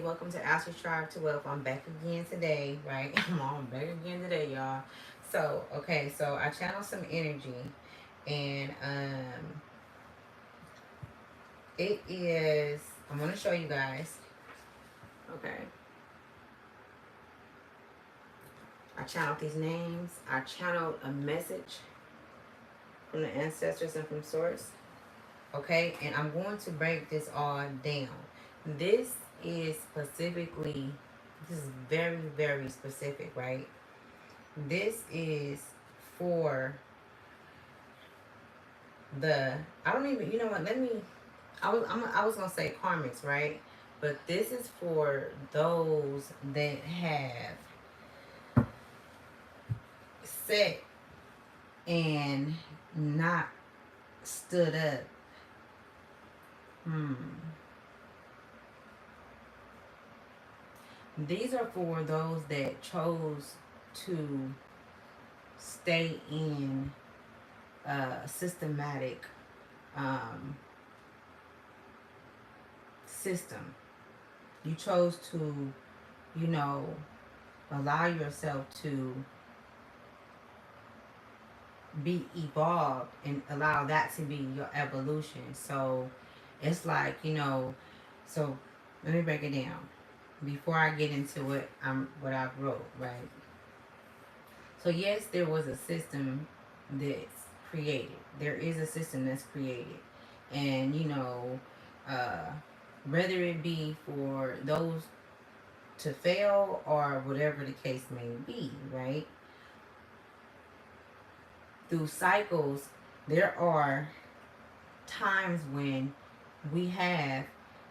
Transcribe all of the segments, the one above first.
welcome to Astro Strive to Wealth. I'm back again today, right? I'm back again today, y'all. So, okay, so I channeled some energy, and it is. I'm gonna show you guys. Okay, I channeled these names. I channeled a message from the ancestors and from source. Okay, and I'm going to break this all down. This is specifically. This is very, very specific, right? This is for the I don't even you know what let me I was gonna say karmics, right? But this is for those that have set and not stood up. Hmm. These are for those that chose to stay in a systematic um, system. You chose to, you know, allow yourself to be evolved and allow that to be your evolution. So it's like, so let me break it down before I get into what I wrote, right? So yes, there was a system that's created. There is a system that's created. And uh whether it be for those to fail or whatever the case may be, right? Through cycles, there are times when we have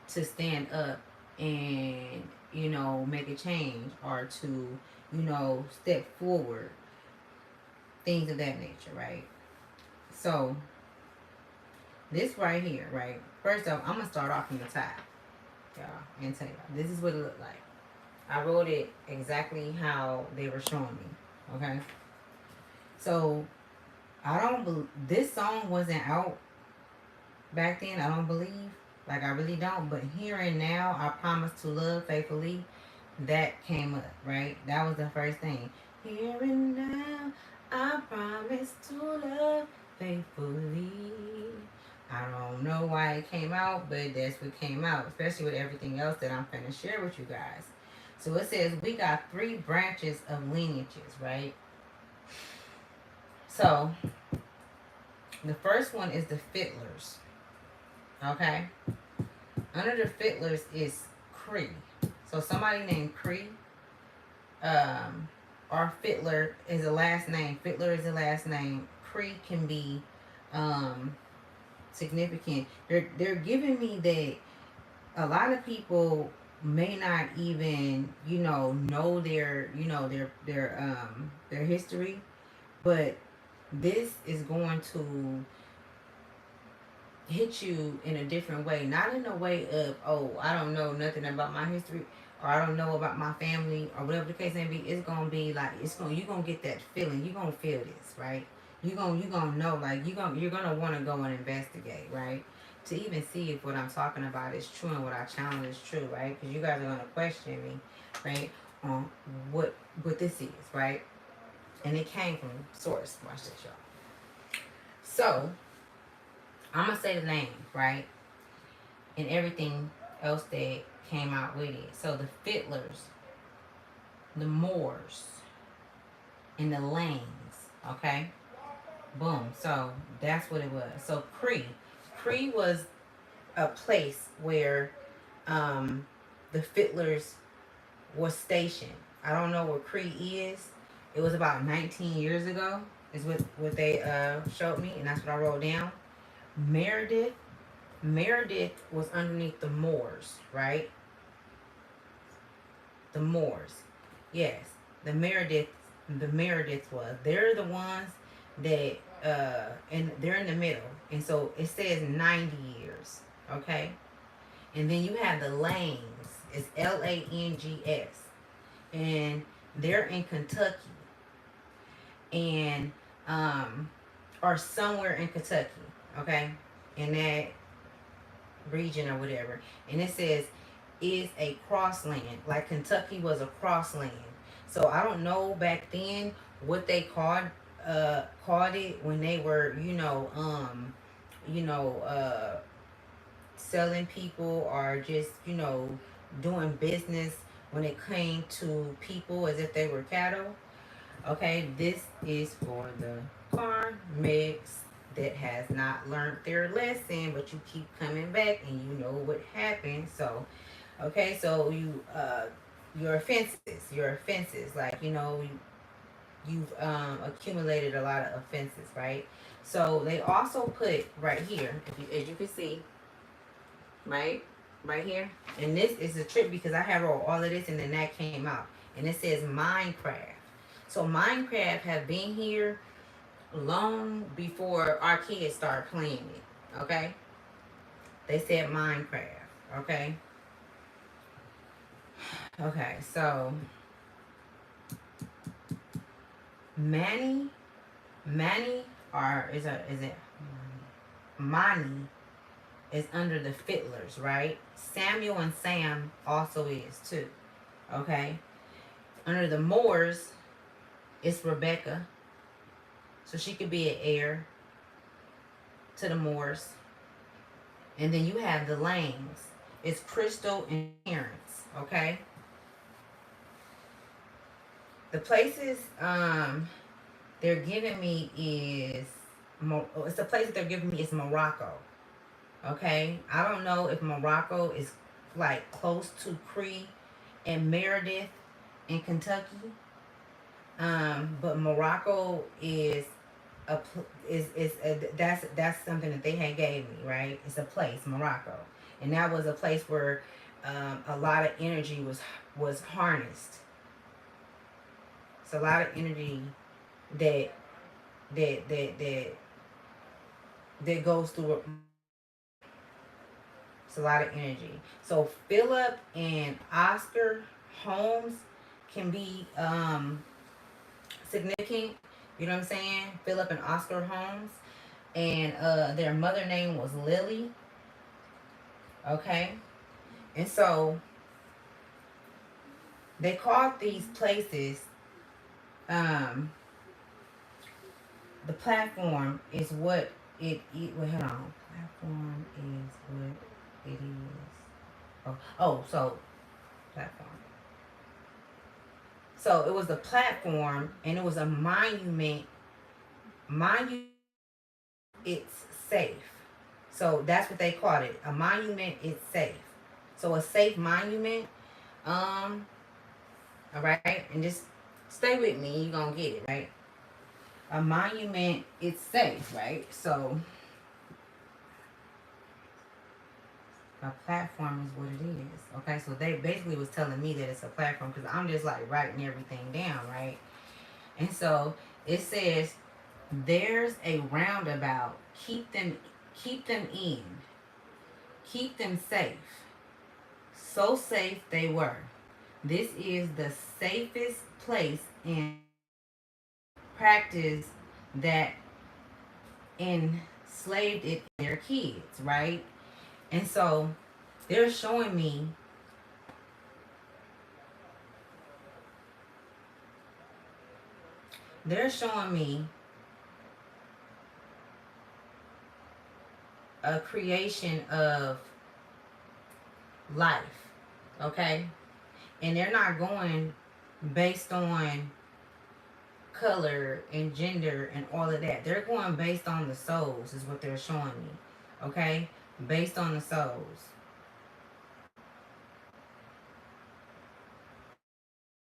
to stand up and make a change or to step forward, things of that nature, right? So this right here, right? First off, I'm gonna start off from the top, y'all, and tell y'all this is what it looked like. I wrote it exactly how they were showing me. Okay, so I don't this song wasn't out back then. I don't believe, like I really don't. But here and now, I promise to love faithfully. That came up, right? That was the first thing. Here and now, I promise to love faithfully. I don't know why it came out, but that's what came out, especially with everything else that I'm finna share with you guys. So it says we got 3 branches of lineages, right? So the first one is the fiddlers. Okay? Under the fiddlers is Cree. So somebody named Cree, or Fiddler is a last name. Fiddler is a last name. Cree can be significant. They're giving me that a lot of people may not even know their history, but this is going to hit you in a different way. Not in a way of, oh, I don't know nothing about my history, or I don't know about my family, or whatever the case may be. It's gonna be like you're gonna get that feeling. You're gonna feel this, right? You're gonna know, like you're gonna want to go and investigate, right? To even see if what I'm talking about is true and what I challenge is true, right? Because you guys are gonna question me, right, on what this is, right? And it came from source. Watch this, y'all. So I'm gonna say the name, right? And everything else that came out with it. So the fiddlers, the Moors, and the Lanes, okay? Boom. So that's what it was. So Cree was a place where the fiddlers was stationed. I don't know where Cree is. It was about 19 years ago is what they showed me, and that's what I wrote down. Meredith was underneath the Moors, right? The Moors. Yes. The Meredith was. They're the ones that and they're in the middle. And so it says 90 years. Okay? And then you have the Lanes. It's Langs. And they're in Kentucky. And or somewhere in Kentucky. Okay? In that region or whatever. And it says is a crossland, like Kentucky was a crossland. So I don't know back then what they called it when they were, you know, selling people or just, doing business when it came to people as if they were cattle. Okay, this is for the farm mix that has not learned their lesson, but you keep coming back and you know what happened. So, okay, so your offenses, like you've accumulated a lot of offenses, right? So they also put right here, if you, as you can see, right here, and this is a trick because I have wrote all of this and then that came out, and it says Minecraft. So Minecraft have been here long before our kids started playing it. Okay, they said Minecraft. Okay, okay. So Manny, Manny, or is it Manny is under the Fiddlers, right? Samuel and Sam also is too. Okay, under the Moors, it's Rebecca, so she could be an heir to the Moors. And then you have the Langs. It's Crystal and Terrence. Okay. The places they're giving me is it's the place that they're giving me is Morocco. Okay. I don't know if Morocco is like close to Cree and Meredith in Kentucky. But Morocco is that's something that they had gave me, right? It's a place, Morocco, and that was a place where a lot of energy was harnessed. It's a lot of energy that that that that that goes through. It's a lot of energy. So Philip and Oscar Holmes can be significant. You know what I'm saying? Philip and Oscar Holmes, and their mother name was Lily. Okay, and so they called these places. Um, the platform is what wait, hold on. Platform is what it is. So platform. So it was a platform, and it was a monument. Monument. It's safe. So that's what they called it. A monument. It's safe. So a safe monument. Um. All right, and just stay with me. You're gonna get it right. A monument. It's safe, right? So a platform is what it is. Okay, so they basically was telling me that it's a platform because I'm just like writing everything down, right? And so it says there's a roundabout. Keep them in. Keep them safe. So safe they were. This is the safest place in practice that enslaved it their kids, right? And so they're showing me they're showing me a creation of life, okay? And they're not going based on color and gender and all of that. They're going based on the souls, is what they're showing me, okay? Based on the souls.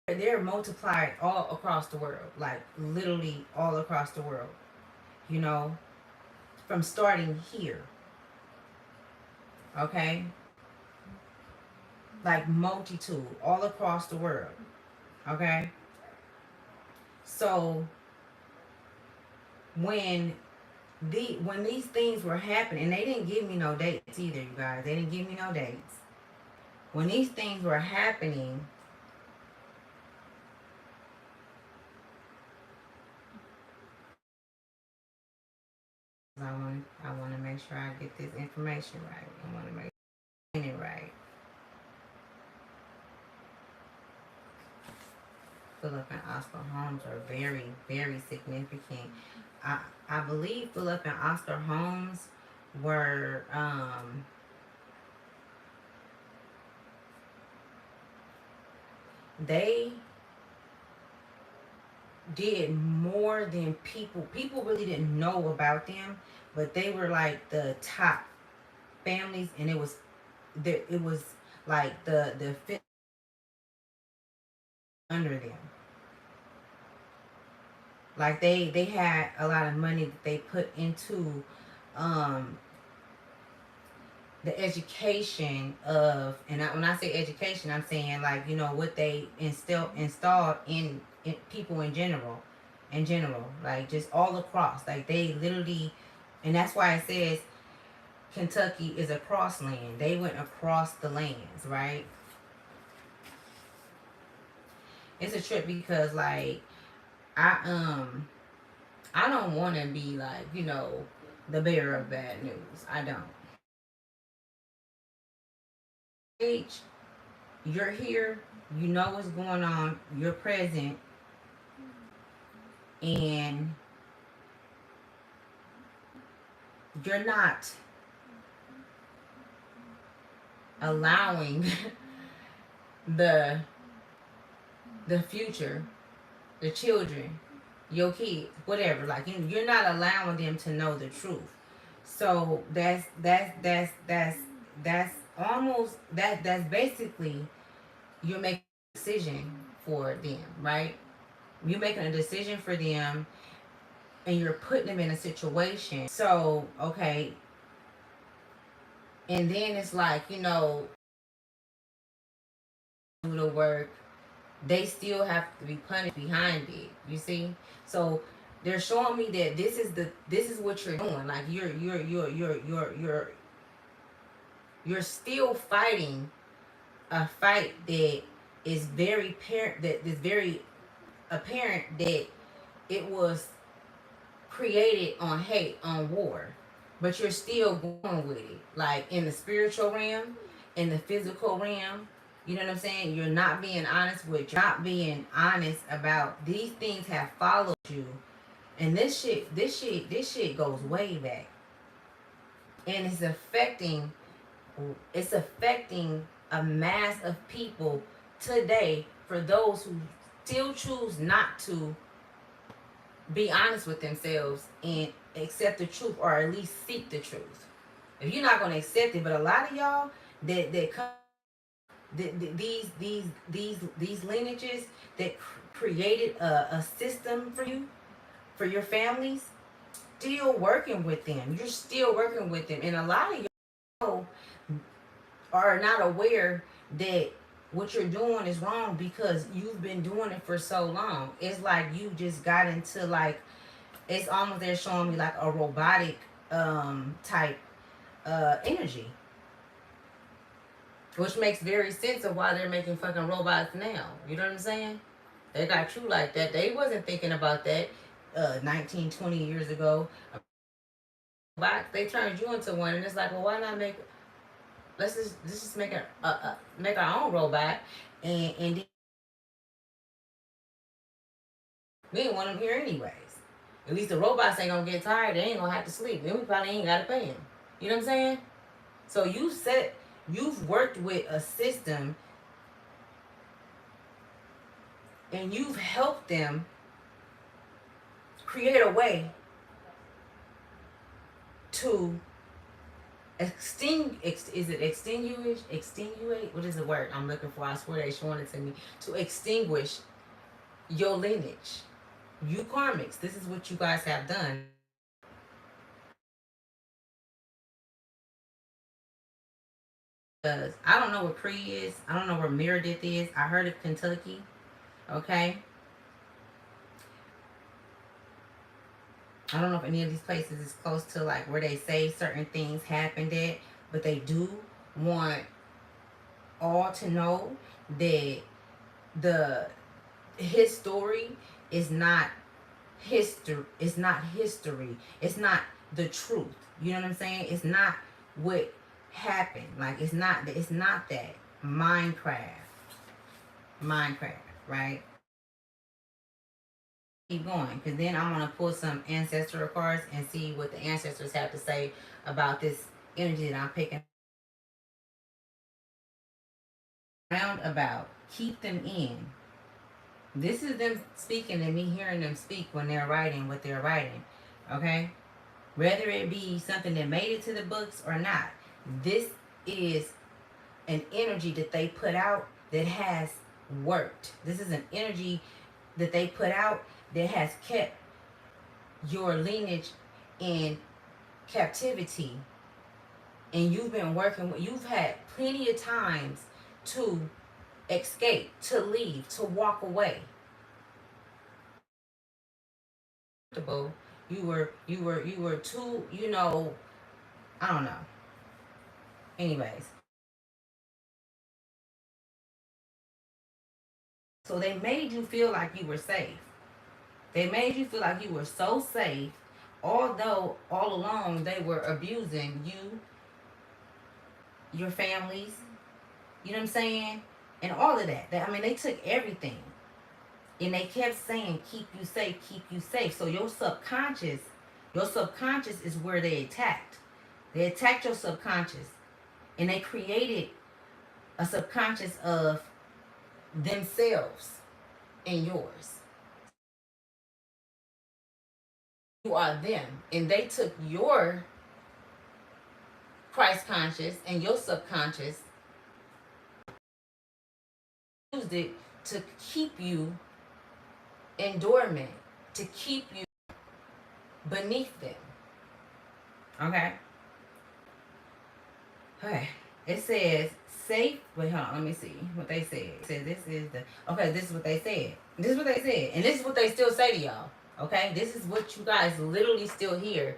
They're multiplied all across the world, like literally all across the world, you know, from starting here, okay? Like multitude all across the world, okay? So when when these things were happening, and they didn't give me no dates either, you guys. They didn't give me no dates. When these things were happening, I want to make sure I get this information right. I want to make it right. Philip and Oscar Holmes are very, very significant. I I believe Philip and Oscar Holmes were they did more than people really didn't know about them, but they were like the top families, and it was like the fit under them. Like they had a lot of money that they put into um the education of, and when I say education, I'm saying like, you know, what they installed in people in general, like just all across, like they literally, and that's why it says Kentucky is a cross land. They went across the lands, right? It's a trip because like I I don't want to be like, you know, the bearer of bad news. I don't. Age, you're here, you know what's going on, you're present, and you're not allowing the the future, the children, your kids, whatever, like you're not allowing them to know the truth. So that's almost that's basically you're making a decision for them, right? You're making a decision for them, and you're putting them in a situation. So, okay, and then it's like, you know, do the work, they still have to be punished behind it. You see? So they're showing me that this is what you're doing. Like you're still fighting a fight that is very parent that is very apparent that it was created on hate, on war, but you're still going with it. Like in the spiritual realm, in the physical realm, you know what I'm saying? You're not being honest with, you're not being honest about these things have followed you. And this shit goes way back. And it's affecting a mass of people today for those who still choose not to be honest with themselves and accept the truth, or at least seek the truth. If you're not going to accept it, but a lot of y'all that come, these lineages that created a system for you, for your families, still working with them. You're still working with them, and a lot of y'all are not aware that what you're doing is wrong because you've been doing it for so long. It's like you just got into like, it's almost, they're showing me like a robotic type energy, which makes very sense of why they're making fucking robots now. You know what I'm saying? They got you like that. They wasn't thinking about that 19, 20 years ago. They turned you into one, and it's like, well, why not make? Let's just make our own robot, and we ain't want them here anyways. At least the robots ain't gonna get tired. They ain't gonna have to sleep. Then we probably ain't gotta pay them. You know what I'm saying? So you've worked with a system, and you've helped them create a way to is it extinguish, what is the word I'm looking for? I swear they showing it to me. To extinguish your lineage. You karmics, this is what you guys have done. Because I don't know where Cree is. I don't know where Meredith is. I heard of Kentucky. Okay. I don't know if any of these places is close to like where they say certain things happened at, but they do want all to know that the his story is not history. It's not history. It's not the truth. You know what I'm saying? It's not what happened. Like it's not that. Minecraft, right? keep going, because then I'm going to pull some ancestral cards and see what the ancestors have to say about this energy that I'm picking round about. Keep them in. This is them speaking and me hearing them speak when they're writing what they're writing. Okay? Whether it be something that made it to the books or not, this is an energy that they put out that has worked. This is an energy that they put out that has kept your lineage in captivity, and you've been working, you've had plenty of times to escape, to leave, to walk away. You were too, I don't know. Anyways, so they made you feel like you were safe. They made you feel like you were so safe, although all along they were abusing you, your families, you know what I'm saying? And all of that. I mean, they took everything. And they kept saying, keep you safe, keep you safe. So your subconscious is where they attacked. They attacked your subconscious. And they created a subconscious of themselves and yours. You are them. And they took your Christ conscious and your subconscious, used it to keep you in dormant, to keep you beneath them. Okay? Okay. It says safe. Wait, hold on. Let me see what they said. It says this is the. Okay, this is what they said. This is what they said. And this is what they still say to y'all. Okay? This is what you guys literally still hear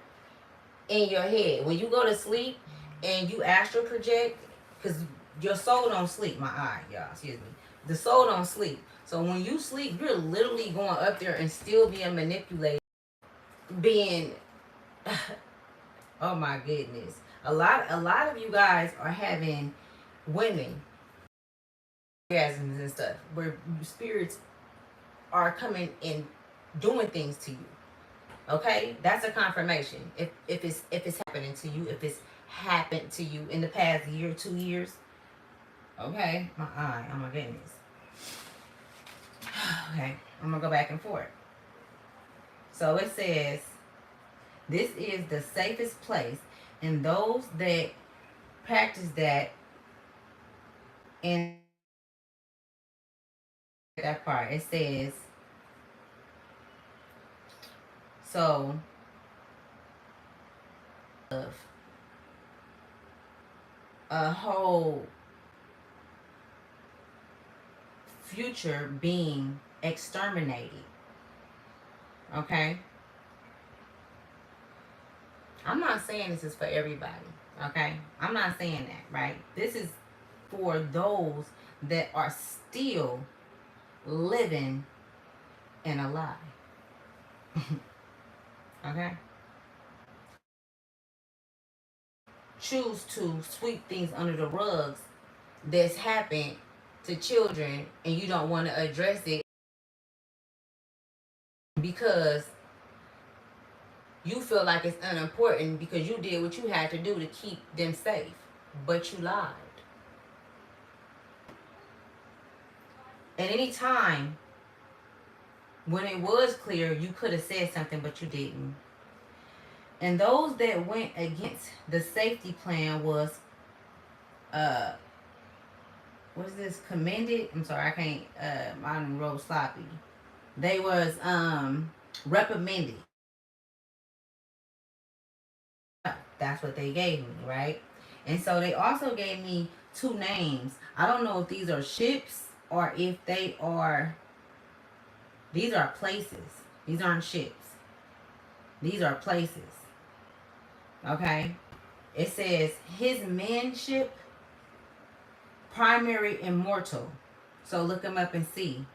in your head. When you go to sleep and you astral project, because your soul don't sleep. My eye, y'all. Excuse me. The soul don't sleep. So when you sleep, you're literally going up there and still being manipulated. Being. Oh my goodness. A lot of you guys are having women orgasms and stuff where spirits are coming and doing things to you. Okay? That's a confirmation. If it's happening to you, if it's happened to you in the past year, 2 years. Okay? My eye. Oh my goodness. Okay. I'm gonna go back and forth. So it says this is the safest place, and those that practice that in that part, it says, so of a whole future being exterminated. Okay? I'm not saying this is for everybody. Okay? I'm not saying that, right? This is for those that are still living in a lie. Okay? Choose to sweep things under the rugs that's happened to children, and you don't want to address it because you feel like it's unimportant because you did what you had to do to keep them safe, but you lied. At any time when it was clear, you could have said something, but you didn't. And those that went against the safety plan was what is this, commended? I'm sorry, I can't I wrote sloppy. They was reprimanded. That's what they gave me, right? And so they also gave me 2 names. I don't know if these are ships or if they are, these are places. These aren't ships. These are places. Okay? It says his manship, primary immortal. So look them up and see.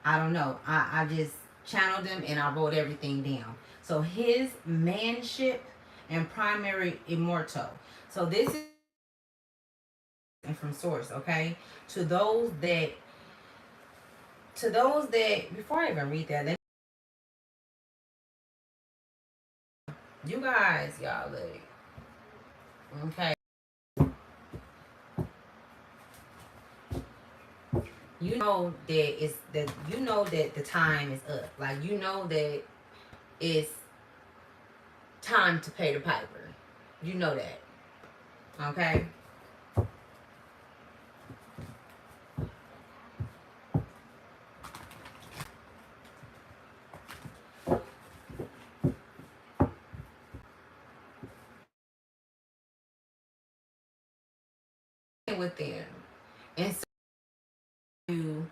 I don't know. I just channeled them and I wrote everything down. So his manship and primary immortal. So this is from source, okay? To those that before I even read that, let You guys, y'all, look. Okay. You know that it's that you know that the time is up. Like you know that it's time to pay the piper. You know that. Okay? With them. And so you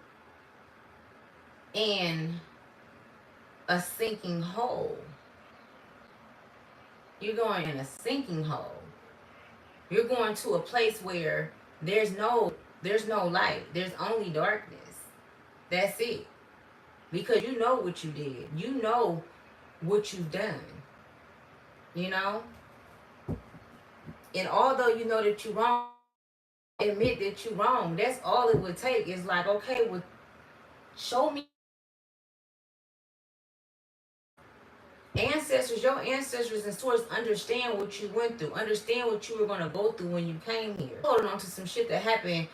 in a sinking hole. You're going in a sinking hole. You're going to a place where there's no light. There's only darkness. That's it. Because you know what you did. You know what you've done. You know? And although you know that you're wrong, admit that you're wrong. That's all it would take. Is like, okay, well, show me ancestors, your ancestors and source understand what you went through, understand what you were going to go through when you came here. Holding on to some shit that happened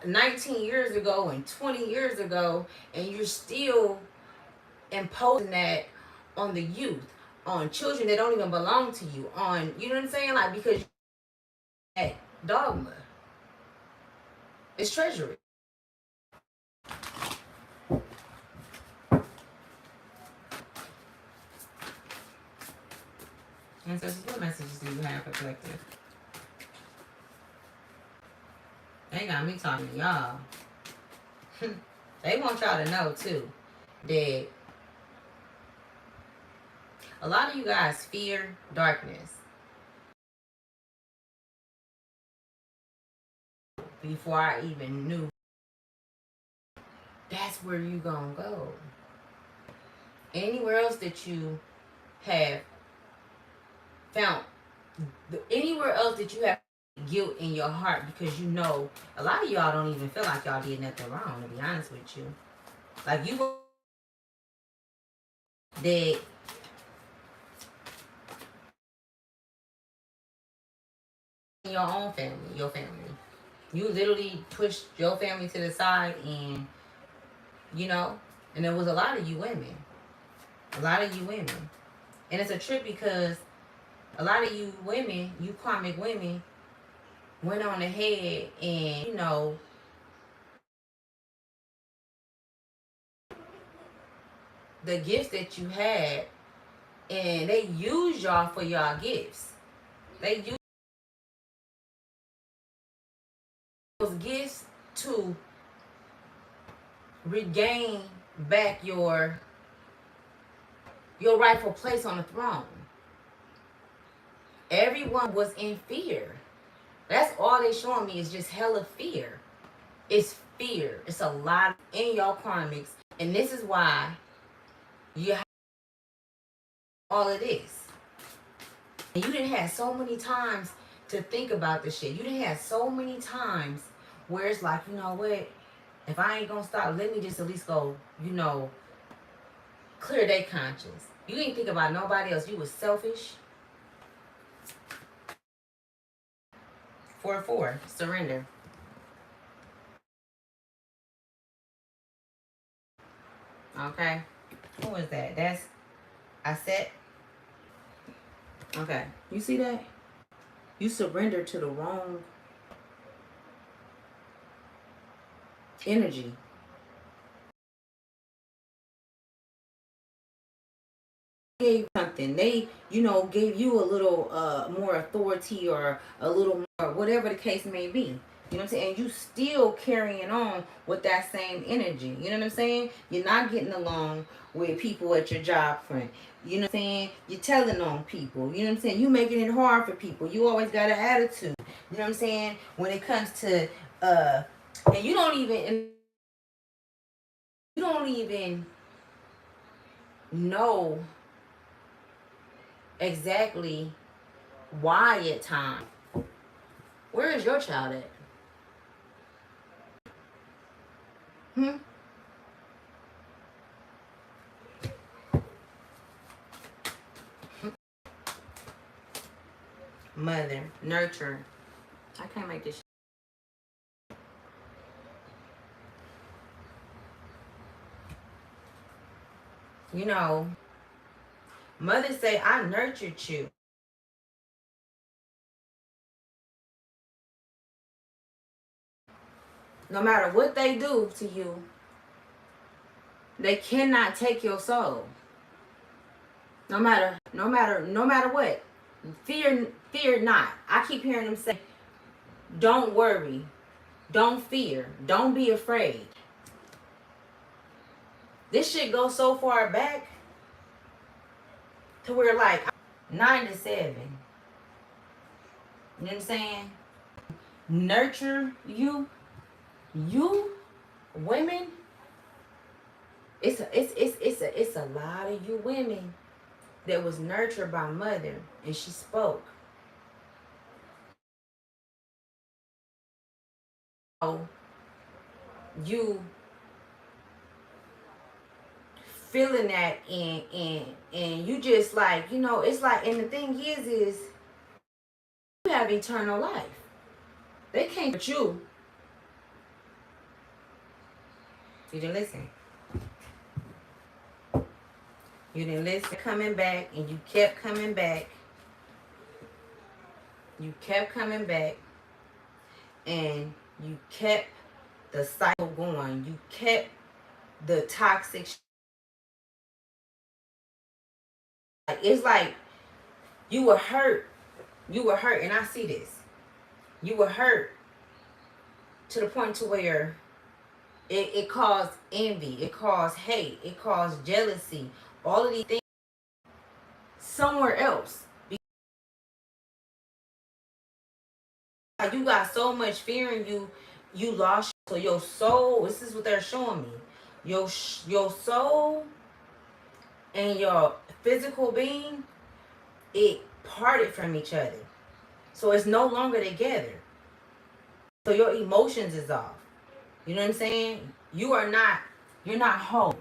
19 years ago and 20 years ago, and you're still imposing that on the youth, on children that don't even belong to you, on, you know what I'm saying? Like, because that dogma is treachery. Ancestors, what messages do you have for collective? They got me talking to y'all. They want y'all to know too that a lot of you guys fear darkness. Before I even knew, that's where you gonna go. Anywhere else that you have found, anywhere else that you have guilt in your heart, because you know a lot of y'all don't even feel like y'all did nothing wrong, to be honest with you. Like, you that in your own family, your family. You literally pushed your family to the side, and you know, and there was a lot of you women. A lot of you women. And it's a trip because a lot of you women, you karmic women, went on ahead and, you know, the gifts that you had, and they used y'all for y'all gifts. They used those gifts to regain back your rightful place on the throne. Everyone was in fear. That's all they showing me is just hella fear. It's fear. It's a lot in your karmics. And this is why you have all of this. And you didn't have so many times to think about this shit. You didn't have so many times where it's like, you know what? If I ain't gonna stop, let me just at least go, you know, clear their conscience. You didn't think about nobody else. You was selfish. 4-4, surrender. Okay. Who is that? That's I said. Okay. You see that? You surrender to the wrong energy. Gave something. They, you know, gave you a little more authority, or a little more, whatever the case may be. You know what I'm saying? And you still carrying on with that same energy. You know what I'm saying? You're not getting along with people at your job front. You know what I'm saying? You're telling on people. You know what I'm saying? You making it hard for people. You always got an attitude. You know what I'm saying? When it comes to and you don't even know exactly why at times. Where is your child at? Hmm? mother, nurture. I can't make this. You know, mothers say, I nurtured you. No matter what they do to you, they cannot take your soul. No matter what. Fear not. I keep hearing them say, don't worry, don't fear, don't be afraid. This shit goes so far back to where like 9 to 7. You know what I'm saying? Nurture you, women. It's a lot of you women that was nurtured by mother, and she spoke. Oh, you feeling that, and you just like, it's like, and the thing is you have eternal life. They can't hurt you. You didn't listen. You didn't listen. Coming back, and you kept coming back. You kept coming back, and you kept the cycle going. You kept the toxic. It's like you were hurt. You were hurt, and I see this. You were hurt to the point to where it caused envy, it caused hate, it caused jealousy, all of these things somewhere else. You got so much fear in you, you lost. So your soul, this is what they're showing me. Your soul and your physical being, it parted from each other. So it's no longer together. So your emotions is off. You know what I'm saying? You're not whole.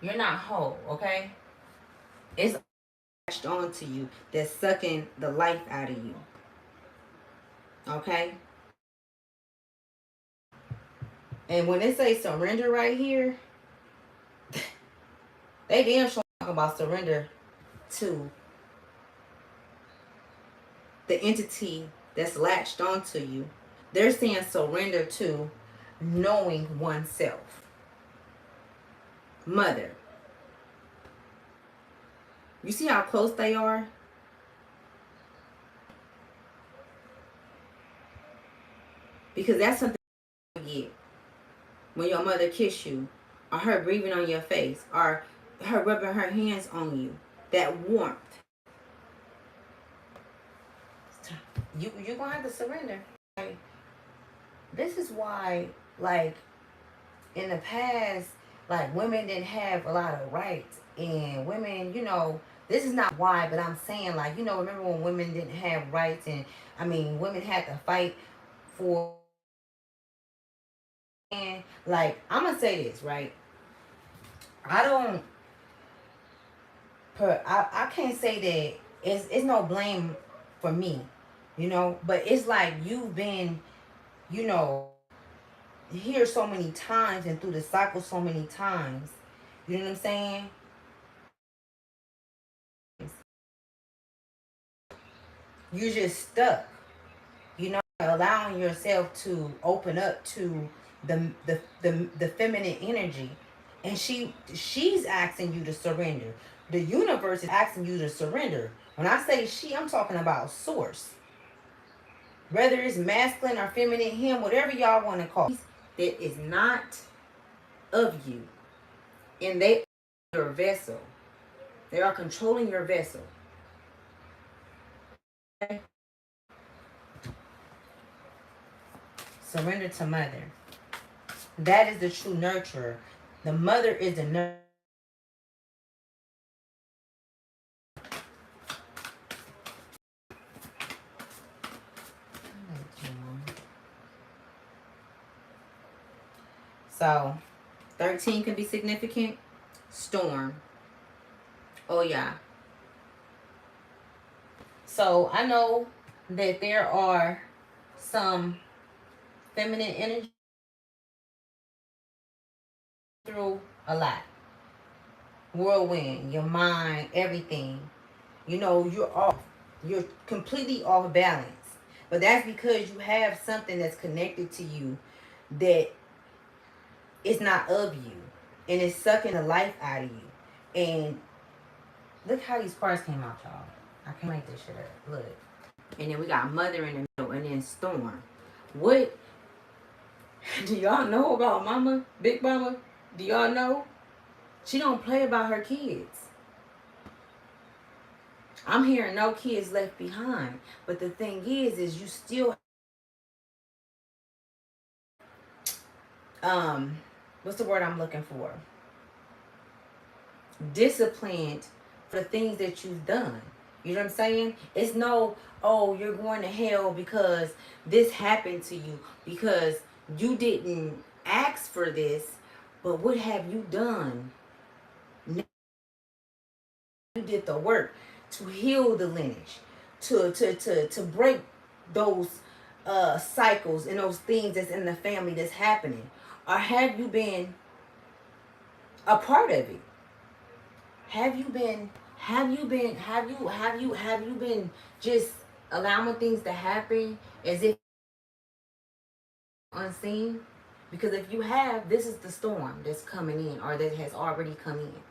You're not whole, okay? It's latched onto you that's sucking the life out of you. Okay? And when they say surrender right here, they damn sure talk about surrender to the entity that's latched onto you. They're saying surrender to knowing oneself. Mother. You see how close they are? Because that's something you get when your mother kiss you, or her breathing on your face, or her rubbing her hands on you. That warmth. You're gonna have to surrender. Like, this is why, like, in the past, like, women didn't have a lot of rights, and women, this is not why, but I'm saying, like, remember when women didn't have rights, and I mean, women had to fight for. And like, I'm gonna say this, right? I can't say that it's no blame for me, but it's like you've been, here so many times and through the cycle so many times. You know what I'm saying? You're just stuck, allowing yourself to open up to the feminine energy. And she's asking you to surrender. The universe is asking you to surrender. When I say she, I'm talking about source. Whether it's masculine or feminine, him, whatever y'all want to call it, that is not of you. And they are your vessel. They are controlling your vessel. Okay? Surrender to mother. That is the true nurturer. The mother is the nurturer. So, 13 can be significant. Storm. Oh, yeah. So I know that there are some feminine energy through a lot. Whirlwind, your mind, everything. You know, you're completely off balance. But that's because you have something that's connected to you that is not of you. And it's sucking the life out of you. And look how these cards came out, y'all. I can't make this shit up. Look. And then we got Mother in the middle and then Storm. What do y'all know about Mama? Big Mama? Do y'all know? She don't play about her kids. I'm hearing no kids left behind. But the thing is you still what's the word I'm looking for? Disciplined for the things that you've done. You know what I'm saying? It's no, oh, you're going to hell because this happened to you, because you didn't ask for this, but what have you done? You did the work to heal the lineage, to break those cycles and those things that's in the family that's happening. Or have you been a part of it? Have you been just allowing things to happen as if unseen? Because if you have, this is the storm that's coming in or that has already come in.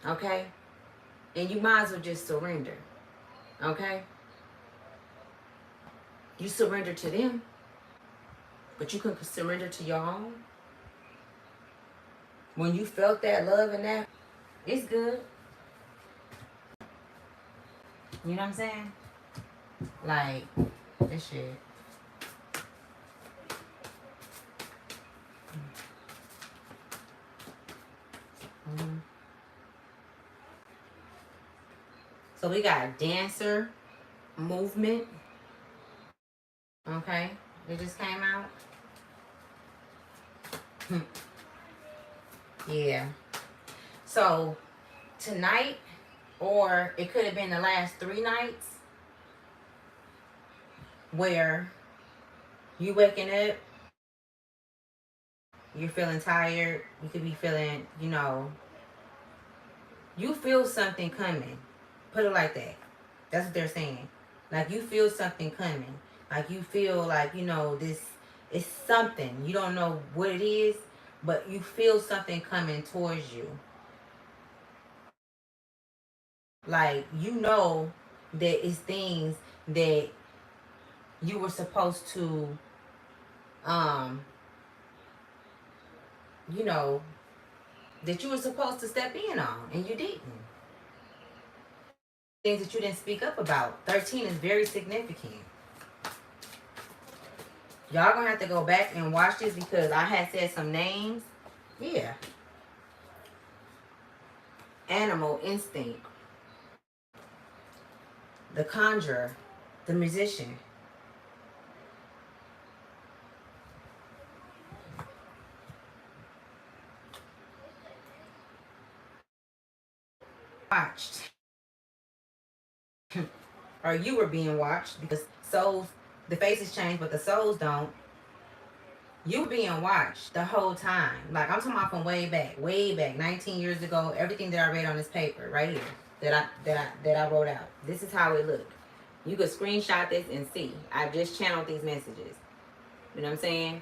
Okay? And you might as well just surrender. Okay? You surrender to them, but you can surrender to your own. When you felt that love and that, it's good. You know what I'm saying? Like, this shit. Mm-hmm. So we got dancer, movement. Okay, it just came out. Yeah. So tonight, or it could have been the last 3 nights, where you waking up, you're feeling tired. You could be feeling, you feel something coming. Put it like that. That's what they're saying. Like you feel something coming. Like you feel like, this is something. You don't know what it is, but you feel something coming towards you. Like, that it's things that you were supposed to, that you were supposed to step in on, and you didn't. Things that you didn't speak up about. 13 is very significant. Y'all gonna have to go back and watch this because I had said some names. Yeah. Animal instinct. The conjurer. The musician. Watched. Or you were being watched because souls, the faces change, but the souls don't. You were being watched the whole time. Like, I'm talking about from way back, 19 years ago. Everything that I read on this paper right here that I wrote out. This is how it looked. You could screenshot this and see. I just channeled these messages. You know what I'm saying?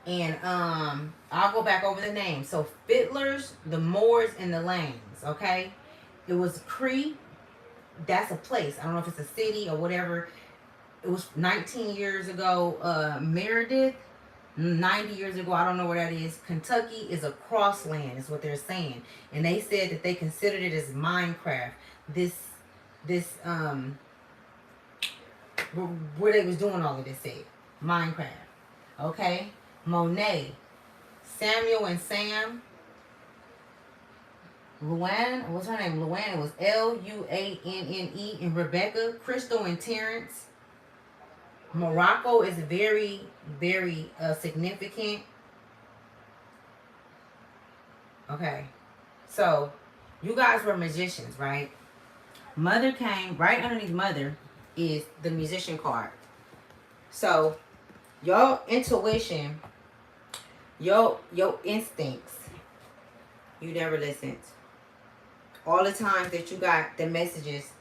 And I'll go back over the names. So Fiddlers, the Moors, and the Lanes. Okay, it was Cree. That's a place. I don't know if it's a city or whatever. It was 19 years ago. Meredith, 90 years ago. I don't know where that is. Kentucky is a crossland, is what they're saying. And they said that they considered it as Minecraft. This where they was doing all of this at. Minecraft. Okay. Monet. Samuel and Sam. Luann, what's her name? Luann, it was Luanne. And Rebecca. Crystal and Terrence. Morocco is very, very significant. Okay. So, you guys were magicians, right? Mother came right underneath mother is the musician card. So your intuition, your instincts, you never listened. All the times that you got the messages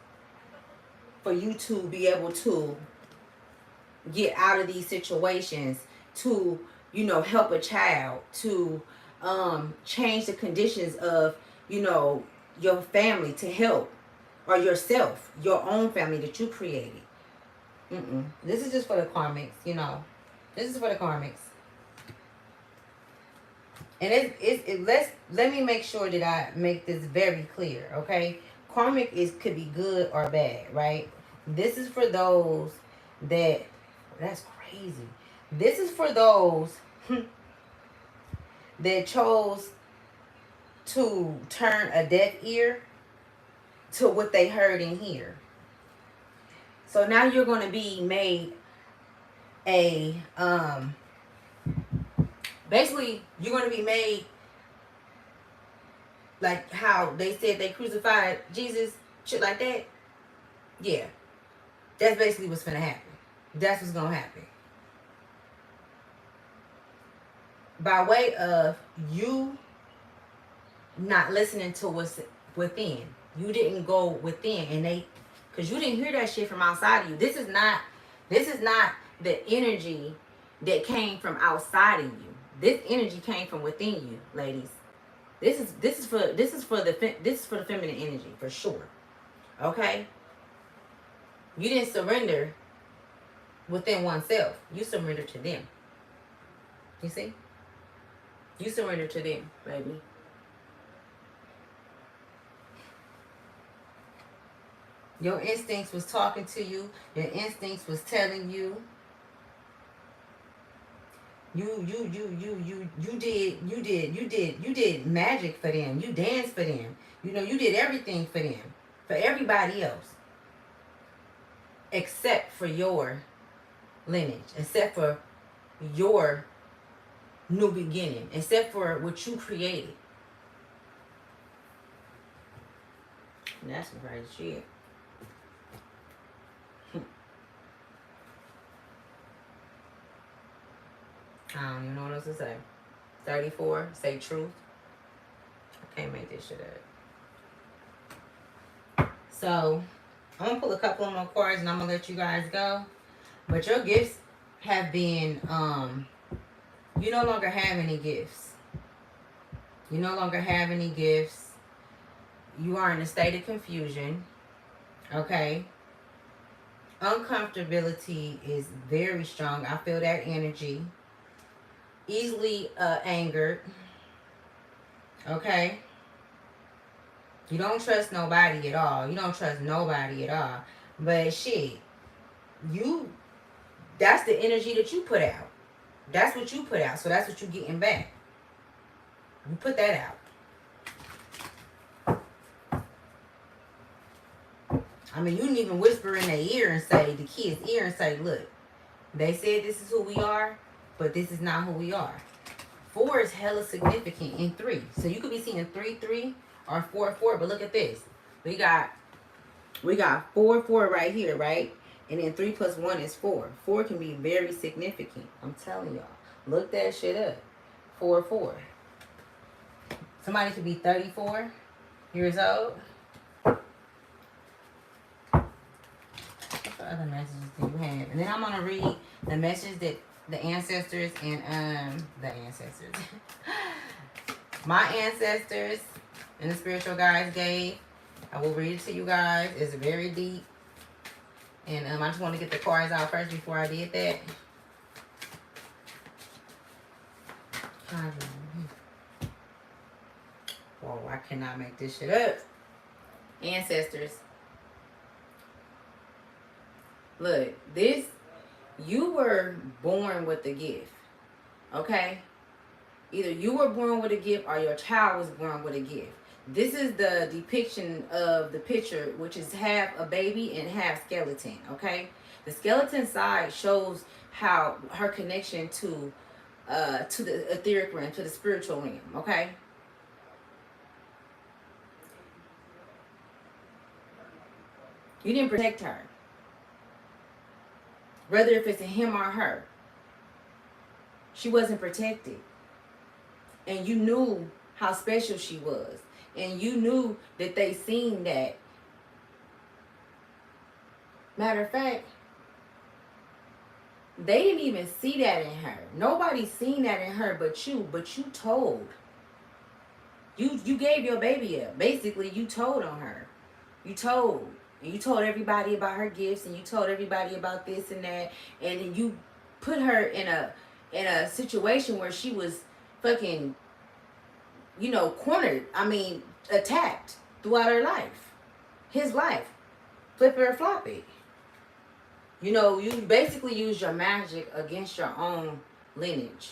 for you to be able to get out of these situations, to help a child, to change the conditions of your family, to help, or yourself, your own family that you created. This is just for the karmics. This is for the karmics. And let me make sure that I make this very clear, okay? Karmic could be good or bad, right? This is for those that's crazy. This is for those that chose to turn a deaf ear to what they heard and hear. So now you're going to be made a basically you're going to be made like how they said they crucified Jesus, shit like that. Yeah, that's basically what's gonna happen. That's what's gonna happen. By way of you not listening to what's within. You didn't go within, and because you didn't hear that shit from outside of you. This is not the energy that came from outside of you. This energy came from within you, ladies. This is for the feminine energy for sure. Okay? You didn't surrender within oneself. You surrendered to them. You see? You surrendered to them, baby. Your instincts was talking to you. Your instincts was telling you. You did magic for them. You danced for them. You did everything for them. For everybody else. Except for your lineage. Except for your new beginning. Except for what you created. And that's some crazy shit. I don't even know what else to say. 34, say truth. I can't make this shit up. So, I'm going to pull a couple of more cards and I'm going to let you guys go. But your gifts have been, you no longer have any gifts. You no longer have any gifts. You are in a state of confusion. Okay? Uncomfortability is very strong. I feel that energy. Easily angered. Okay? You don't trust nobody at all. You don't trust nobody at all. But shit, that's the energy that you put out. That's what you put out. So that's what you're getting back. You put that out. I mean, you didn't even whisper in their ear and say, the kid's ear and say, look, they said this is who we are, but this is not who we are. 4 is hella significant in 3. So you could be seeing 3-3 or 4-4. But look at this. We got 4-4 right here, right? And then 3 plus 1 is 4. 4 can be very significant. I'm telling y'all. Look that shit up. 4-4. Somebody could be 34 years old. What other messages do you have? And then I'm gonna read the message that the ancestors and my ancestors and the spiritual guides gave. I will read it to you guys. It's very deep. And I just want to get the cards out first before I did that. Whoa, I cannot make this shit up. Ancestors. Look, you were born with the gift. Okay? Either you were born with a gift or your child was born with a gift. This is the depiction of the picture, which is half a baby and half skeleton, okay? The skeleton side shows how her connection to the etheric realm, to the spiritual realm, okay? You didn't protect her. Whether if it's a him or her. She wasn't protected. And you knew how special she was. And you knew that they seen that. Matter of fact, they didn't even see that in her. Nobody seen that in her but you. But you told. You gave your baby up. Basically, you told on her. You told. And you told everybody about her gifts, and you told everybody about this and that. And then you put her in a situation where she was fucking, cornered. I mean, attacked throughout her life. His life. Flip it or flop it. You basically use your magic against your own lineage.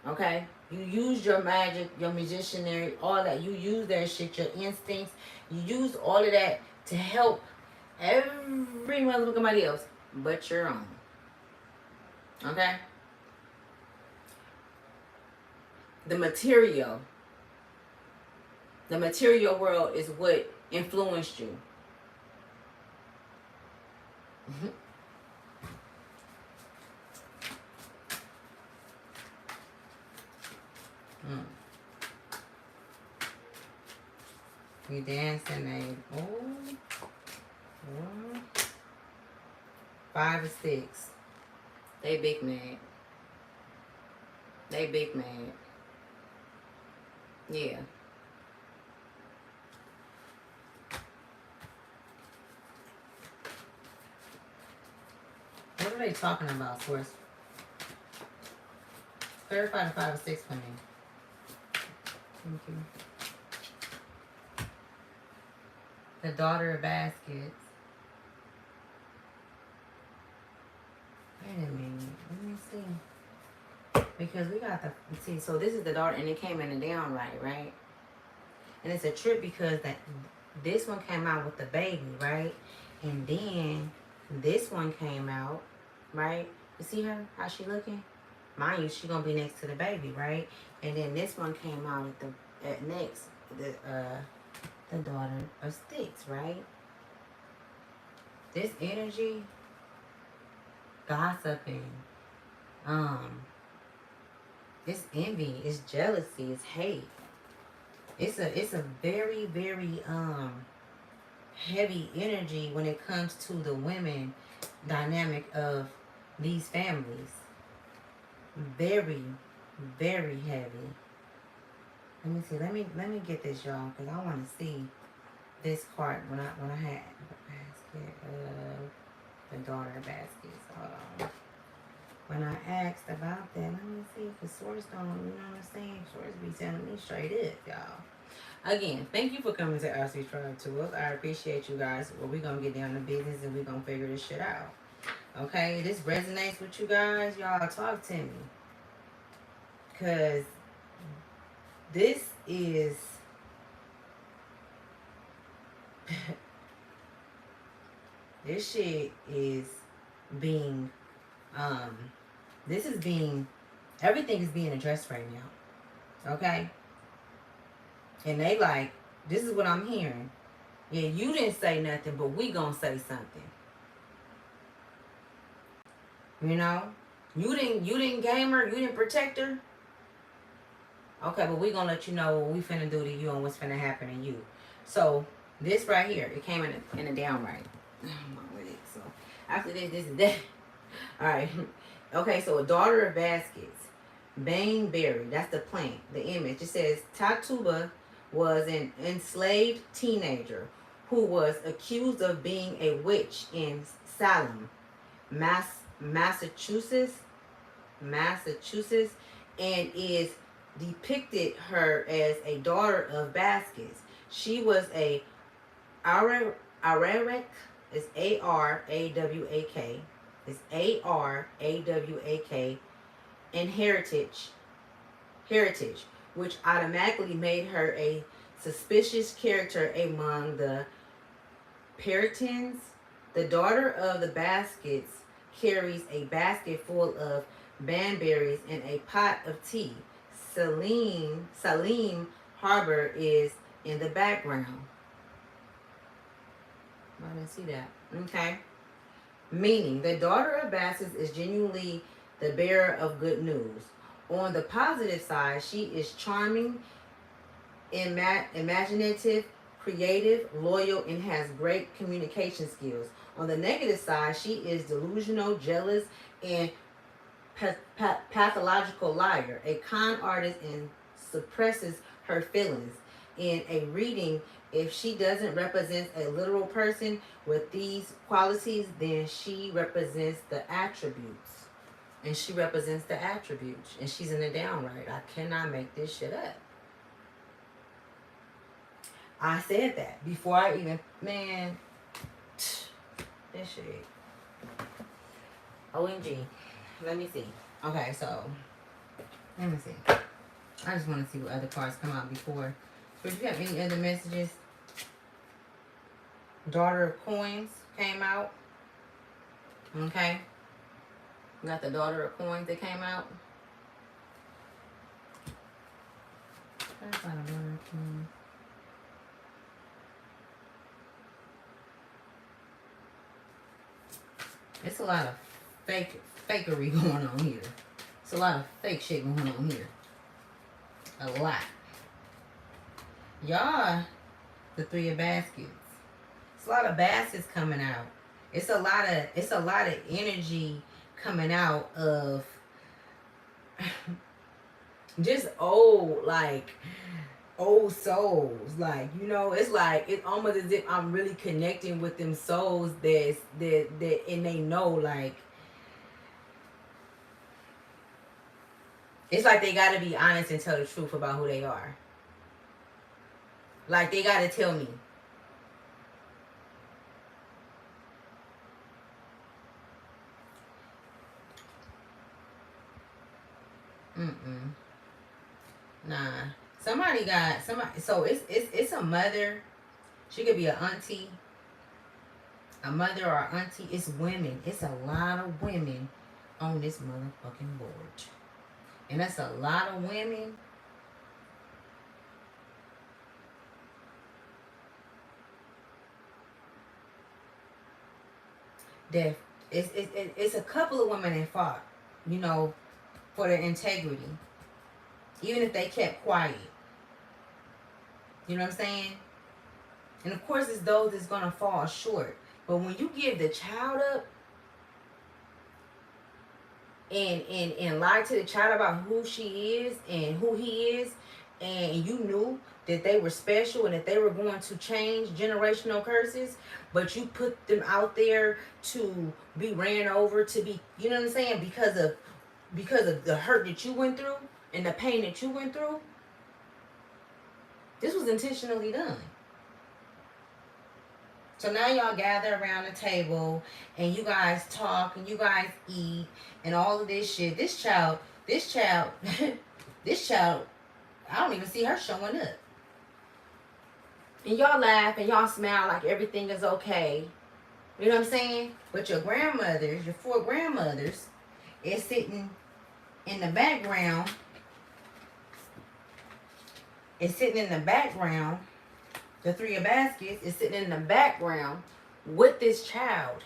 Okay? You use your magic, your magicianry, all that. You use that shit, your instincts. You use all of that to help every motherfucker else but your own. Okay? The material world is what influenced you. We dancing a 5 or 6. They big mad. Yeah. What are they talking about, Source? Clarify the 5 or 6 for me. Thank you. The daughter of baskets. Wait a minute. Let me see. Because we got so this is the daughter, and it came in a downright, right? And it's a trip because this one came out with the baby, right? And then this one came out, right? You see her? How she looking? Mind you, she gonna be next to the baby, right? And then this one came out at next, the daughter of sticks, right? This energy, gossiping, it's envy, it's jealousy, it's hate. It's a very, very heavy energy when it comes to the women dynamic of these families. Very, very heavy. Let me see. Let me get this, y'all, because I want to see this card when I had basket of the daughter baskets. Hold on. When I asked about that, let me see, because Source don't, you know what I'm saying? Source be telling me straight up, y'all. Again, thank you for coming to RC Tribe Tools. I appreciate you guys. Well, we're going to get down to business and we're going to figure this shit out. Okay? This resonates with you guys. Y'all talk to me. Because this is... this shit is being... everything is being addressed right now. Okay? And they like, this is what I'm hearing. Yeah, you didn't say nothing, but we gonna say something. You know? You didn't game her, you didn't protect her. Okay, but we gonna let you know what we finna do to you and what's finna happen to you. So, this right here, it came in a downright. So, after this is that. Alright. Okay, so a daughter of baskets. Baneberry, that's the plant, the image. It says Tatuba was an enslaved teenager who was accused of being a witch in Salem, Massachusetts, and is depicted her as a daughter of baskets. She was a Arawak, it's A-R-A-W-A-K, it's A-R-A-W-A-K, and heritage, which automatically made her a suspicious character among the Puritans. The daughter of the baskets carries a basket full of banberries and a pot of tea. Salim Harbor is in the background. I didn't see that. Okay. Meaning, the daughter of Basses is genuinely the bearer of good news. On the positive side, she is charming, imaginative, creative, loyal, and has great communication skills. On the negative side, she is delusional, jealous, and pathological liar, a con artist, and suppresses her feelings. In a reading, if she doesn't represent a literal person with these qualities, then she represents the attributes. And she represents the attributes. And she's in the downright. I cannot make this shit up. I said that before I even, man, this shit. OMG. Let me see. Okay, so, let me see. I just want to see what other cards come out before. So, do you have any other messages? Daughter of Coins came out. Okay. We got the Daughter of Coins that came out. That's not a Daughter of Coins. It's a lot of fakery going on here. It's a lot of fake shit going on here. A lot. Y'all, the Three of Baskets. It's a lot of baskets coming out. It's a lot of energy coming out of just old souls. Like, you know, it's like it's almost as if I'm really connecting with them souls that and they know, like, it's like they gotta be honest and tell the truth about who they are. Like, they gotta tell me. Nah. Somebody. So it's a mother. She could be an auntie. A mother or auntie. It's women. It's a lot of women on this motherfucking board. And that's a lot of women. That it's a couple of women that fought, you know, for their integrity. Even if they kept quiet. You know what I'm saying? And of course it's those that's gonna fall short. But when you give the child up and lie to the child about who she is and who he is, and you knew that they were special and that they were going to change generational curses, but you put them out there to be ran over, to be, you know what I'm saying, because of the hurt that you went through and the pain that you went through. This was intentionally done. So now y'all gather around the table and you guys talk and you guys eat and all of this shit. This child, I don't even see her showing up. And y'all laugh and y'all smile like everything is okay. You know what I'm saying? But your grandmothers, your 4 grandmothers, is sitting in the background. The 3 of Baskets is sitting in the background with this child,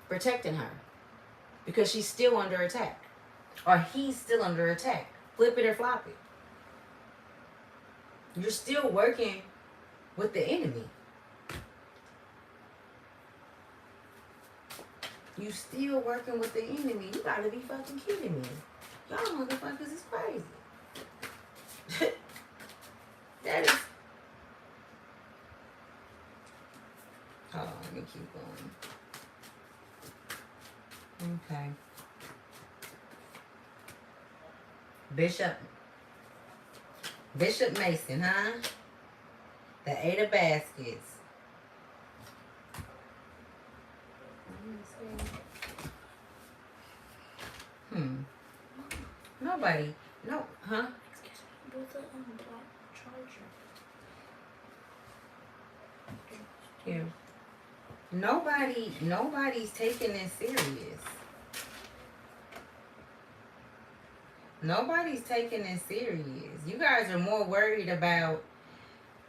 protecting her, because she's still under attack, or he's still under attack. Flip it or flop it. You're still working with the enemy. You still working with the enemy. You gotta be fucking kidding me. Y'all motherfuckers is crazy. That is. Hold on, let me keep going. Okay. Bishop Mason, huh? The 8 of Baskets. Nobody. No, huh? Excuse me. With the black charger. Here. Nobody's taking this serious. Nobody's taking this serious. You guys are more worried about,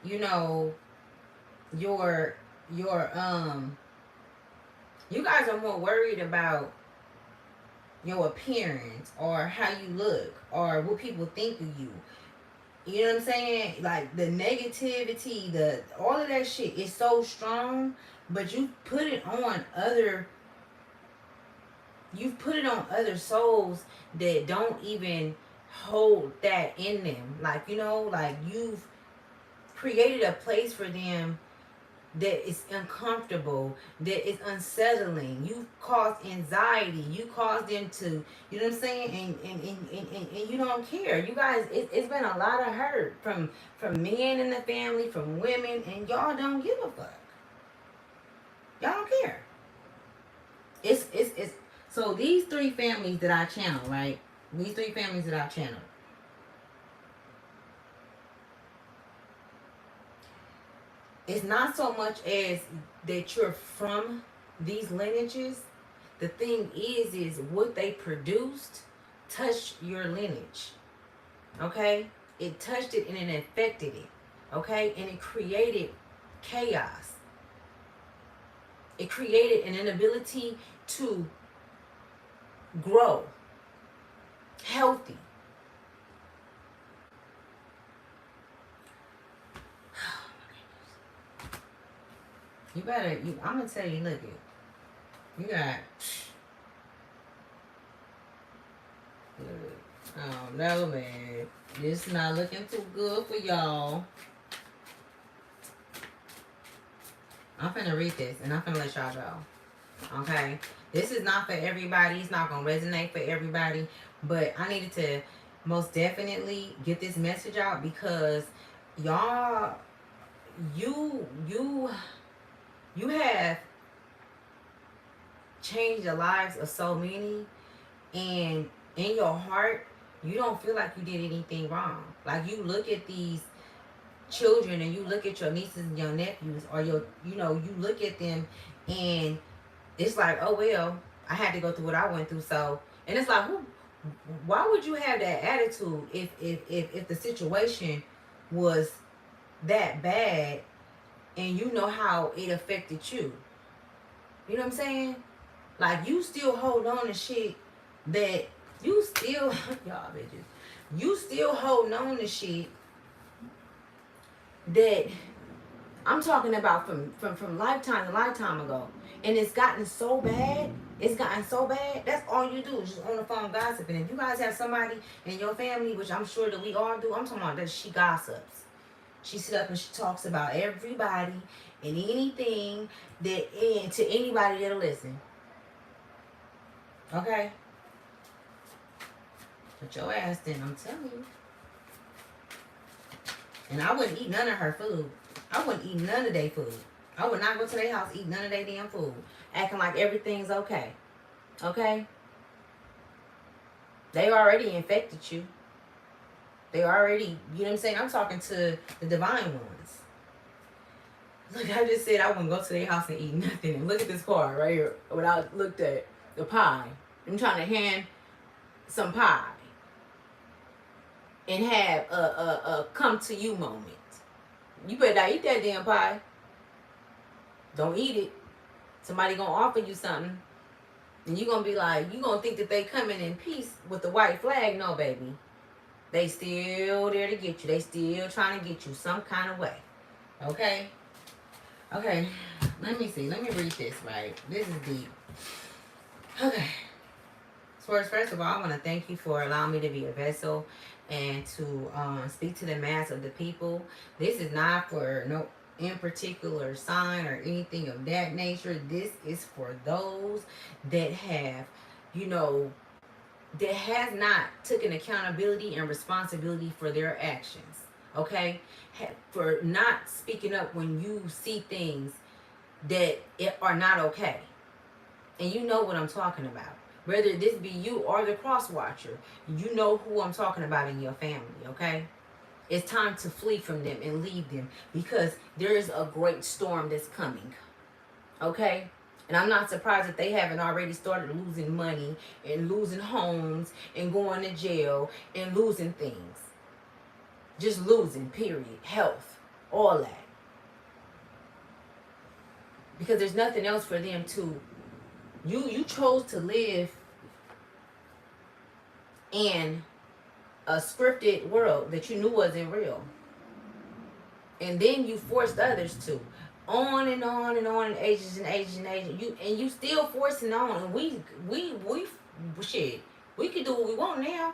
you know, your your you guys are more worried about your appearance or how you look or what people think of you. You know what I'm saying? Like the negativity, the all of that shit is so strong, but you've put it on other souls that don't even hold that in them. Like, you know, like you've created a place for them that is uncomfortable, that is unsettling. You cause anxiety. You cause them to, you know what I'm saying? And you don't care. You guys, it's been a lot of hurt from men in the family, from women, and y'all don't give a fuck. Y'all don't care. It's so these three families that I channel, right? These three families that I channel. It's not so much as that you're from these lineages. The thing is what they produced touched your lineage. Okay? It touched it and it affected it. Okay? And it created chaos. It created an inability to grow healthy. You better, I'm going to tell you, look, you got, oh no, man. This is not looking too good for y'all. I'm finna read this and I'm finna let y'all go. Okay? This is not for everybody. It's not gonna resonate for everybody. But I needed to most definitely get this message out because y'all, you have changed the lives of so many, and in your heart, you don't feel like you did anything wrong. Like you look at these children and you look at your nieces and your nephews or your, you know, you look at them and it's like, oh well, I had to go through what I went through. So, and it's like, why would you have that attitude if the situation was that bad and you know how it affected you? You know what I'm saying? Like you still hold on to shit that you still y'all bitches. You still holding on to shit that I'm talking about from lifetime to lifetime ago. And it's gotten so bad. It's gotten so bad. That's all you do is just on the phone gossiping. If you guys have somebody in your family, which I'm sure that we all do, I'm talking about that she gossips. She sits up and she talks about everybody and anything that and to anybody that'll listen. Okay? Put your ass in, I'm telling you. And I wouldn't eat none of her food. I wouldn't eat none of their food. I would not go to their house, eat none of their damn food. Acting like everything's okay. Okay? They already infected you. They already, you know what I'm saying? I'm talking to the divine ones. Look, I just said I wouldn't go to their house and eat nothing. And look at this card right here. When I looked at the pie. I'm trying to hand some pie. And have a come to you moment. You better not eat that damn pie. Don't eat it. Somebody gonna offer you something. And you gonna be like, you gonna think that they coming in peace with the white flag. No, baby. They still there to get you. They still trying to get you some kind of way. Okay? Okay. Let me see. Let me read this right. This is deep. Okay. First of all, I want to thank you for allowing me to be a vessel and to speak to the mass of the people. This is not for no in particular sign or anything of that nature. This is for those that have, you know, that has not taken accountability and responsibility for their actions. Okay? For not speaking up when you see things that are not okay. And you know what I'm talking about. Whether this be you or the cross watcher, you know who I'm talking about in your family, okay? It's time to flee from them and leave them because there is a great storm that's coming, okay? And I'm not surprised that they haven't already started losing money and losing homes and going to jail and losing things. Just losing, period. Health, all that. because there's nothing else for them to. You chose to live in a scripted world that you knew wasn't real, and then you forced others to, on and on and on, and ages and ages and ages. You still forcing on, and we shit. We can do what we want now,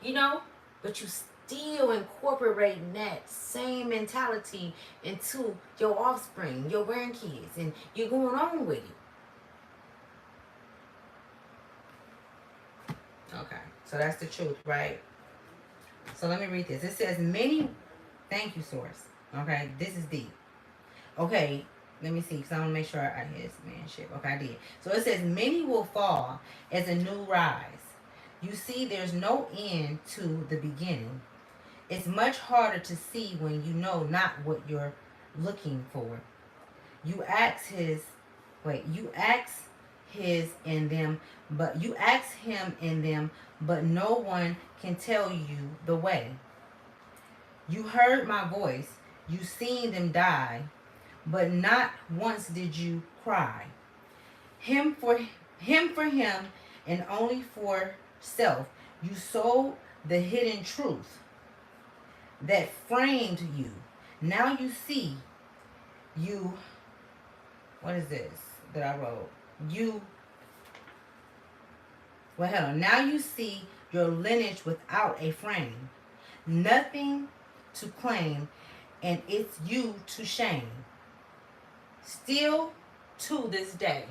you know, but you still incorporating that same mentality into your offspring, your grandkids, and you're going on with it. Okay, so that's the truth, right? So let me read this. It says many. Thank you, source. Okay, this is deep. Okay, let me see, because I want to make sure I hit manship. Okay, I did. So it says, many will fall as a new rise. You see, there's no end to the beginning. It's much harder to see when you know not what you're looking for. You ask his, you ask his in them, but you ask him in them, but no one can tell you the way. You heard my voice, you seen them die, but not once did you cry. Him for him, and only for self. You sold the hidden truth that framed you. Now you see you. What is this that I wrote? You. Well, hold on. Now you see your lineage without a frame. Nothing to claim, and it's you to shame. Still to this day.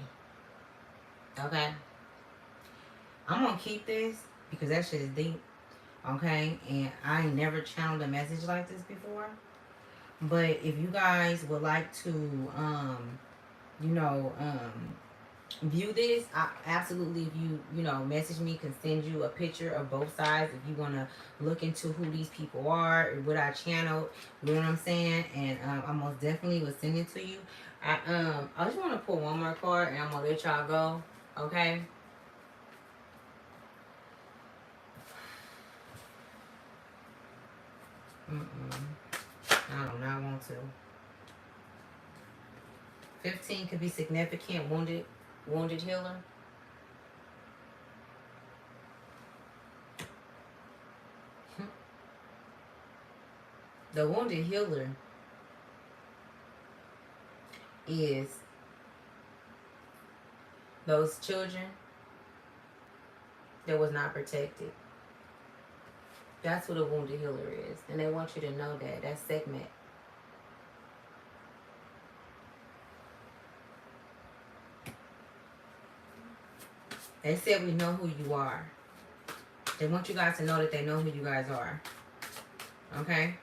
Okay? I'm gonna keep this because that shit is deep. Okay? And I ain't never channeled a message like this before. But if you guys would like to you know, view this, I absolutely, if you know, message me, can send you a picture of both sides if you want to look into who these people are, what I channeled, you know what I'm saying, and I most definitely will send it to you. I just want to pull one more card and I'm gonna let y'all go. Okay. I do not want to. 15 could be significant. Wounded healer. The wounded healer is those children that was not protected. That's what a wounded healer is. And they want you to know that. That's segment. They said we know who you are. They want you guys to know that they know who you guys are. Okay?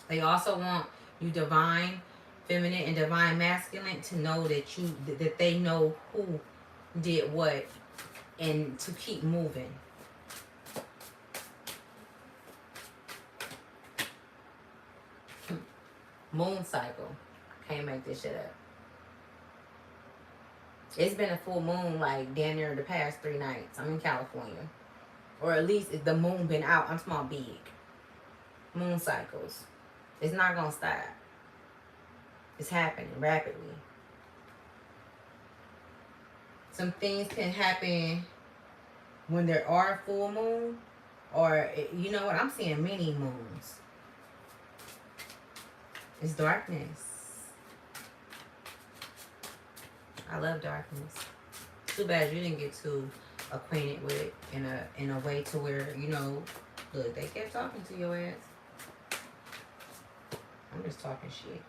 They also want you divine feminine and divine masculine to know that they know who did what and to keep moving. Moon cycle. Can't make this shit up. It's been a full moon like damn near the past 3 nights. I'm in California. Or at least if the moon been out, I'm small big. Moon cycles. It's not gonna stop. It's happening rapidly. Some things can happen when there are full moon, or you know what? I'm seeing many moons. It's darkness. I love darkness. Too bad you didn't get too acquainted with it in a way to where, you know, look, they kept talking to your ass. I'm just talking shit.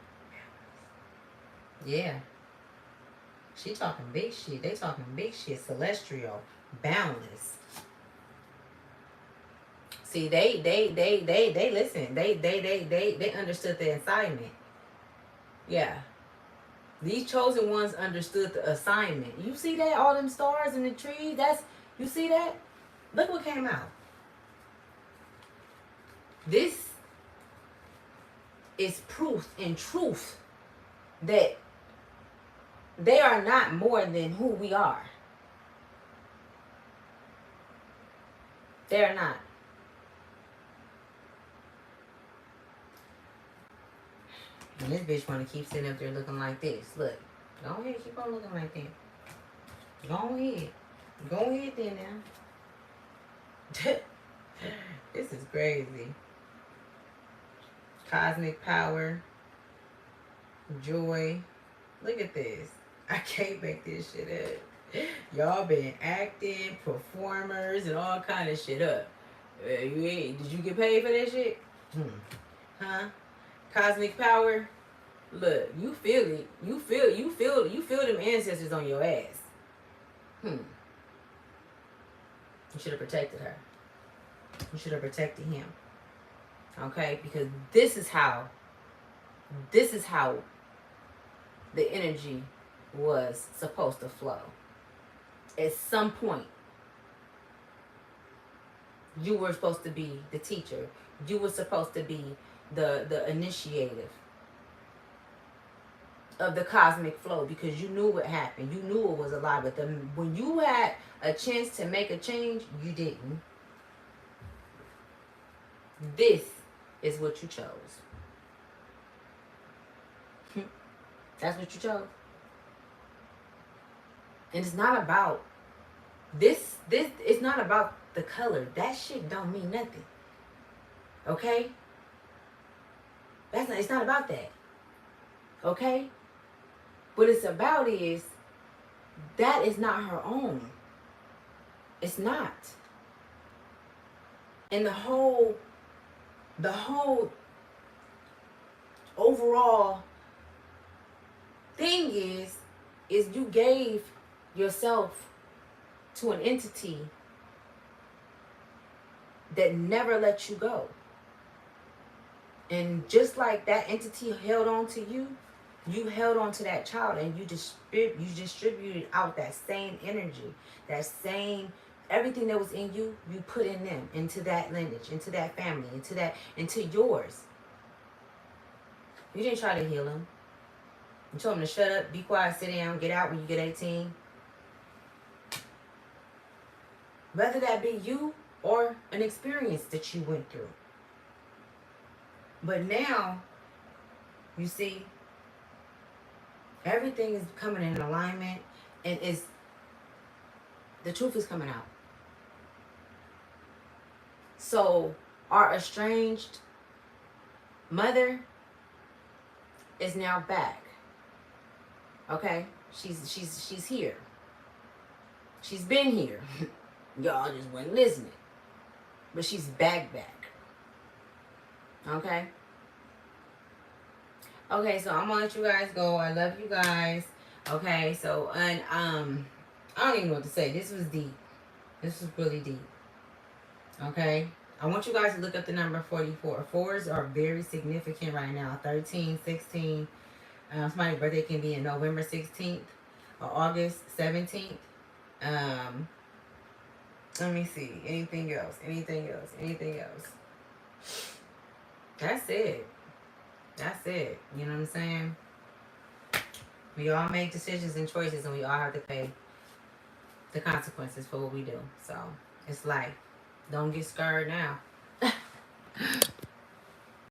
Yeah. She talking big shit. They talking big shit. Celestial. Boundless. See, they listen. They understood the assignment. Yeah. These chosen ones understood the assignment. You see that? All them stars in the trees? You see that? Look what came out. This is proof and truth that they are not more than who we are. They're not. And this bitch want to keep sitting up there looking like this. Look. Go ahead, keep on looking like that. Go ahead. Go ahead then now. This is crazy. Cosmic power, joy. Look at this. I can't make this shit up. Y'all been acting, performers, and all kind of shit up. Did you get paid for that shit? Huh? Cosmic power. Look, you feel it. You feel them ancestors on your ass. You should have protected her. You should have protected him. Okay? Because this is how the energy was supposed to flow. At some point, you were supposed to be the teacher. You were supposed to be the initiative of the cosmic flow, because you knew what happened. You knew it was alive. But when you had a chance to make a change, you didn't. This is what you chose. That's what you chose. And it's not about this. It's not about the color. That shit don't mean nothing. Okay? It's not about that. Okay? What it's about is that is not her own. It's not. And the whole overall thing is you gave yourself to an entity that never let you go. And just like that entity held on to you, you held on to that child, and you distributed out that same energy, that same everything that was in you, you put in them, into that lineage, into that family, into yours. You didn't try to heal them. You told them to shut up, be quiet, sit down, get out when you get 18. Whether that be you or an experience that you went through. But now, you see, everything is coming in alignment, and the truth is coming out. So our estranged mother is now back. Okay? She's here. She's been here. Y'all just wasn't listening. But she's back. Okay? Okay, so I'm gonna let you guys go. I love you guys. Okay, so and I don't even know what to say. This was deep. This was really deep. Okay? I want you guys to look up the number 44. Fours are very significant right now. 13, 16. Somebody's birthday can be in November 16th or August 17th. Let me see. Anything else? That's it. You know what I'm saying? We all make decisions and choices, and we all have to pay the consequences for what we do. So it's life. Don't get scared now.